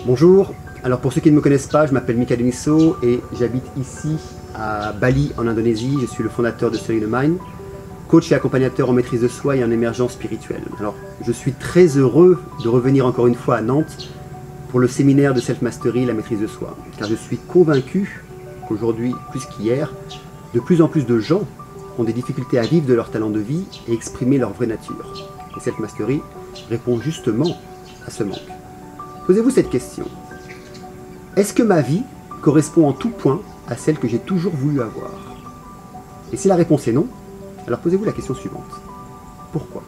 Bonjour, alors pour ceux qui ne me connaissent pas, je m'appelle Mika Deniso et j'habite ici à Bali en Indonésie. Je suis le fondateur de Serene Mind, coach et accompagnateur en maîtrise de soi et en émergence spirituelle. Alors je suis très heureux de revenir encore une fois à Nantes pour le séminaire de Self-Mastery, la maîtrise de soi, car je suis convaincu qu'aujourd'hui, plus qu'hier, de plus en plus de gens ont des difficultés à vivre de leur talent de vie et exprimer leur vraie nature. Et Self-Mastery répond justement à ce manque. Posez-vous cette question. Est-ce que ma vie correspond en tout point à celle que j'ai toujours voulu avoir? Et si la réponse est non, alors posez-vous la question suivante. Pourquoi?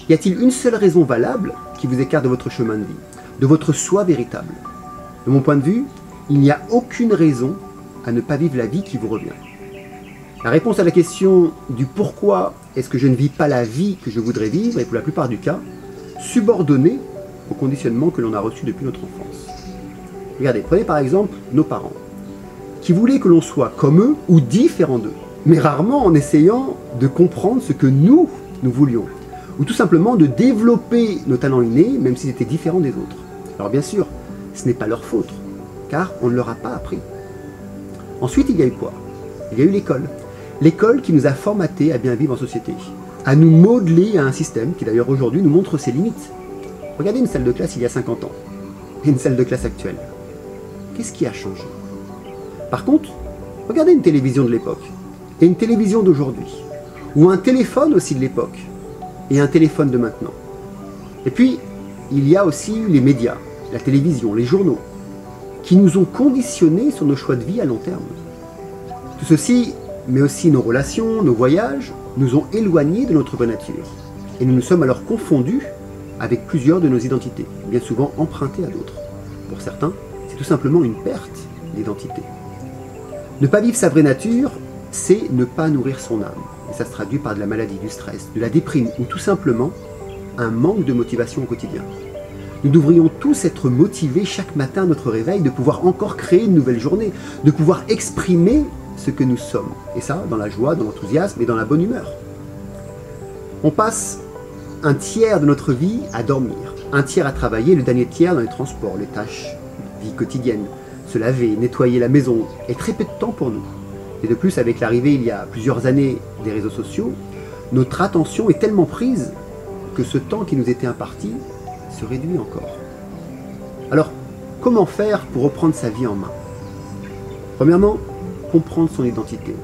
Y a-t-il une seule raison valable qui vous écarte de votre chemin de vie, de votre soi véritable? De mon point de vue, il n'y a aucune raison à ne pas vivre la vie qui vous revient. La réponse à la question du pourquoi est-ce que je ne vis pas la vie que je voudrais vivre est pour la plupart du cas subordonnée au conditionnement que l'on a reçu depuis notre enfance. Regardez, prenez par exemple nos parents, qui voulaient que l'on soit comme eux ou différent d'eux, mais rarement en essayant de comprendre ce que nous voulions, ou tout simplement de développer nos talents innés, même s'ils étaient différents des autres. Alors bien sûr, ce n'est pas leur faute, car on ne leur a pas appris. Ensuite, il y a eu quoi? Il y a eu l'école. L'école qui nous a formatés à bien vivre en société, à nous modeler à un système qui d'ailleurs aujourd'hui nous montre ses limites. Regardez une salle de classe il y a 50 ans et une salle de classe actuelle. Qu'est-ce qui a changé? Par contre, regardez une télévision de l'époque et une télévision d'aujourd'hui, ou un téléphone aussi de l'époque et un téléphone de maintenant. Et puis, il y a aussi les médias, la télévision, les journaux, qui nous ont conditionnés sur nos choix de vie à long terme. Tout ceci, mais aussi nos relations, nos voyages, nous ont éloignés de notre vraie nature. Et nous nous sommes alors confondus avec plusieurs de nos identités, bien souvent empruntées à d'autres. Pour certains, c'est tout simplement une perte d'identité. Ne pas vivre sa vraie nature, c'est ne pas nourrir son âme. Et ça se traduit par de la maladie, du stress, de la déprime, ou tout simplement un manque de motivation au quotidien. Nous devrions tous être motivés chaque matin à notre réveil de pouvoir encore créer une nouvelle journée, de pouvoir exprimer ce que nous sommes. Et ça, dans la joie, dans l'enthousiasme et dans la bonne humeur. On passe un tiers de notre vie à dormir, un tiers à travailler, le dernier tiers dans les transports, les tâches de vie quotidienne, se laver, nettoyer la maison, et très peu de temps pour nous. Et de plus, avec l'arrivée il y a plusieurs années des réseaux sociaux, notre attention est tellement prise que ce temps qui nous était imparti se réduit encore. Alors, comment faire pour reprendre sa vie en main? Premièrement, comprendre son identité,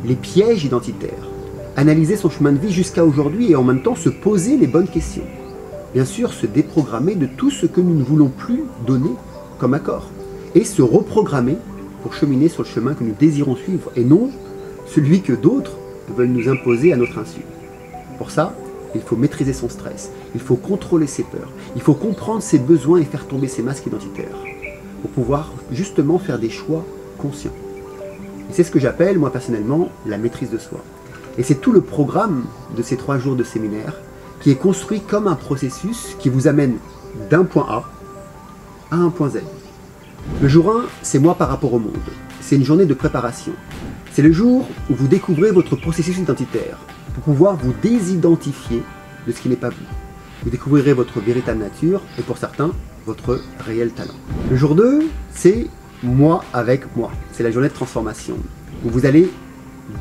les pièges identitaires, analyser son chemin de vie jusqu'à aujourd'hui et en même temps se poser les bonnes questions. Bien sûr, se déprogrammer de tout ce que nous ne voulons plus donner comme accord et se reprogrammer pour cheminer sur le chemin que nous désirons suivre et non celui que d'autres veulent nous imposer à notre insu. Pour ça, il faut maîtriser son stress, il faut contrôler ses peurs, il faut comprendre ses besoins et faire tomber ses masques identitaires pour pouvoir justement faire des choix conscients. Et c'est ce que j'appelle, moi personnellement, la maîtrise de soi. Et c'est tout le programme de ces 3 jours de séminaire qui est construit comme un processus qui vous amène d'un point A à un point Z. Le jour 1, c'est moi par rapport au monde. C'est une journée de préparation. C'est le jour où vous découvrez votre processus identitaire pour pouvoir vous désidentifier de ce qui n'est pas vous. Vous découvrirez votre véritable nature et pour certains, votre réel talent. Le jour 2, c'est moi avec moi. C'est la journée de transformation où vous allez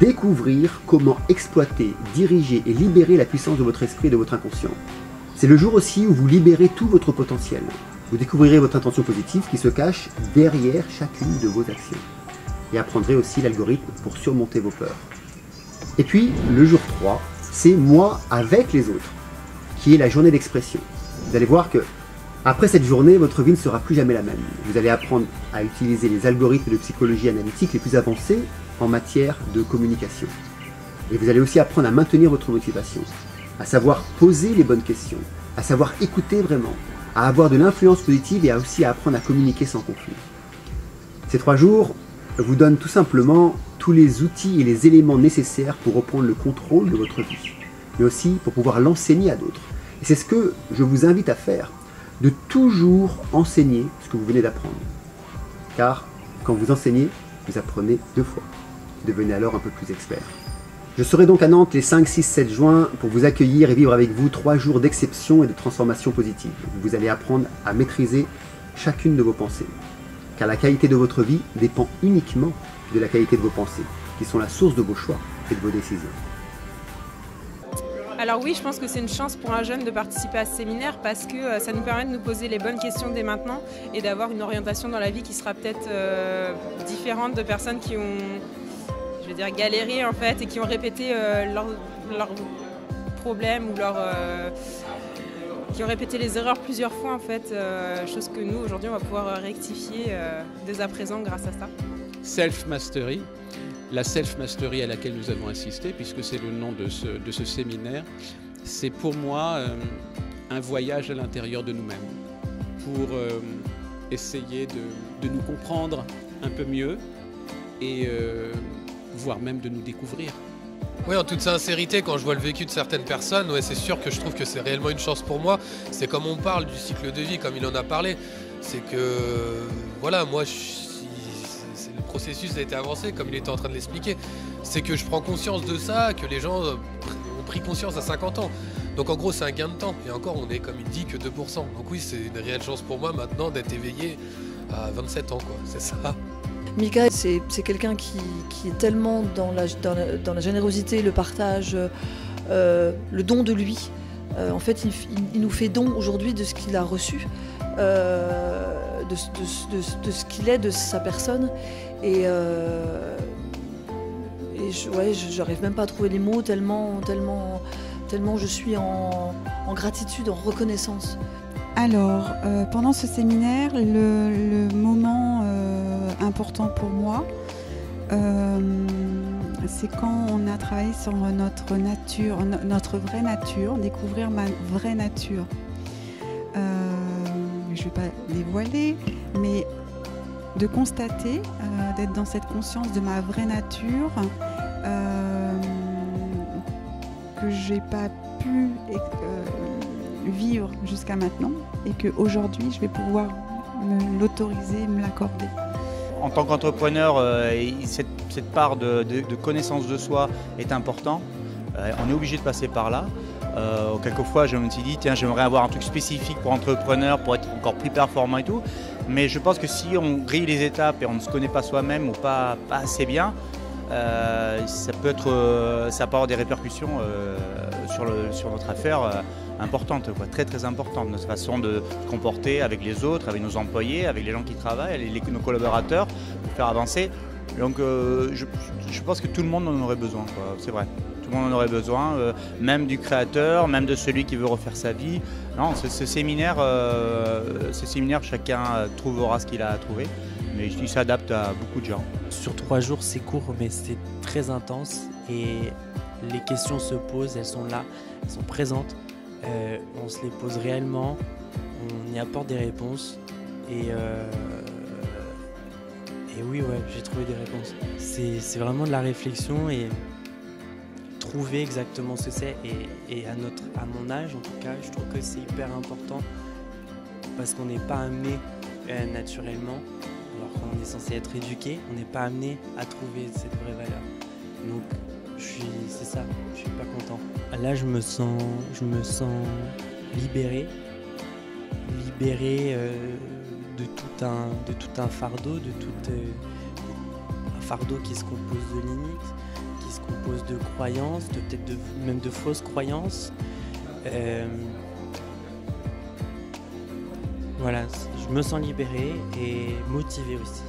découvrir comment exploiter, diriger et libérer la puissance de votre esprit et de votre inconscient. C'est le jour aussi où vous libérez tout votre potentiel. Vous découvrirez votre intention positive qui se cache derrière chacune de vos actions. Et apprendrez aussi l'algorithme pour surmonter vos peurs. Et puis, le jour 3, c'est moi avec les autres, qui est la journée d'expression. Vous allez voir que après cette journée, votre vie ne sera plus jamais la même. Vous allez apprendre à utiliser les algorithmes de psychologie analytique les plus avancés en matière de communication. Et vous allez aussi apprendre à maintenir votre motivation, à savoir poser les bonnes questions, à savoir écouter vraiment, à avoir de l'influence positive et aussi à apprendre à communiquer sans conflit. Ces 3 jours vous donnent tout simplement tous les outils et les éléments nécessaires pour reprendre le contrôle de votre vie, mais aussi pour pouvoir l'enseigner à d'autres. Et c'est ce que je vous invite à faire, de toujours enseigner ce que vous venez d'apprendre. Car quand vous enseignez, vous apprenez 2 fois. Devenez alors un peu plus expert. Je serai donc à Nantes les 5, 6, 7 juin pour vous accueillir et vivre avec vous 3 jours d'exception et de transformation positive. Vous allez apprendre à maîtriser chacune de vos pensées. Car la qualité de votre vie dépend uniquement de la qualité de vos pensées, qui sont la source de vos choix et de vos décisions. Alors oui, je pense que c'est une chance pour un jeune de participer à ce séminaire parce que ça nous permet de nous poser les bonnes questions dès maintenant et d'avoir une orientation dans la vie qui sera peut-être différente de personnes qui ont, je vais dire, galéré en fait et qui ont répété leurs problèmes ou qui ont répété les erreurs plusieurs fois en fait, chose que nous aujourd'hui on va pouvoir rectifier dès à présent grâce à ça. Self-mastery. La self-mastery à laquelle nous avons assisté, puisque c'est le nom de ce séminaire, c'est pour moi un voyage à l'intérieur de nous-mêmes, pour essayer de nous comprendre un peu mieux et voire même de nous découvrir. Oui, en toute sincérité, quand je vois le vécu de certaines personnes, ouais, c'est sûr que je trouve que c'est réellement une chance pour moi. C'est comme on parle du cycle de vie, comme il en a parlé. C'est que, voilà, moi, le processus a été avancé, comme il était en train de l'expliquer. C'est que je prends conscience de ça, que les gens ont pris conscience à 50 ans. Donc en gros, c'est un gain de temps. Et encore, on est, comme il dit, que 2%. Donc oui, c'est une réelle chance pour moi maintenant d'être éveillé à 27 ans, quoi. C'est ça. Mika, c'est quelqu'un qui est tellement dans la générosité, le partage, le don de lui. En fait, il nous fait don aujourd'hui de ce qu'il a reçu, de ce qu'il est, de sa personne. Et j'arrive même pas à trouver les mots tellement je suis en gratitude, en reconnaissance. Alors, pendant ce séminaire, le moment important pour moi, c'est quand on a travaillé sur notre nature, notre vraie nature, découvrir ma vraie nature. Je ne vais pas dévoiler, mais de constater, d'être dans cette conscience de ma vraie nature, que j'ai pas pu vivre jusqu'à maintenant et qu'aujourd'hui je vais pouvoir me l'autoriser, me l'accorder. En tant qu'entrepreneur, cette part de connaissance de soi est importante. On est obligé de passer par là. Quelquefois, je me suis dit, tiens, j'aimerais avoir un truc spécifique pour entrepreneur, pour être encore plus performant et tout. Mais je pense que si on grille les étapes et on ne se connaît pas soi-même ou pas assez bien, ça peut avoir des répercussions sur notre affaire importantes, quoi, très très importantes. Notre façon de se comporter avec les autres, avec nos employés, avec les gens qui travaillent, nos collaborateurs, pour faire avancer. Donc je pense que tout le monde en aurait besoin, c'est vrai. Tout le monde en aurait besoin, même du créateur, même de celui qui veut refaire sa vie. Non, ce séminaire, chacun trouvera ce qu'il a à trouver, mais il s'adapte à beaucoup de gens. Sur 3 jours, c'est court, mais c'est très intense et les questions se posent, elles sont là, elles sont présentes. On se les pose réellement, on y apporte des réponses et oui, ouais, j'ai trouvé des réponses. C'est vraiment de la réflexion et trouver exactement ce que c'est et à mon âge en tout cas, je trouve que c'est hyper important parce qu'on n'est pas amené naturellement, alors qu'on est censé être éduqué, on n'est pas amené à trouver cette vraie valeur. Donc c'est ça, je suis pas content. Là je me sens libéré de tout un fardeau, un fardeau qui se compose de limites, qui se compose de croyances, même de fausses croyances. Voilà, je me sens libéré et motivé aussi.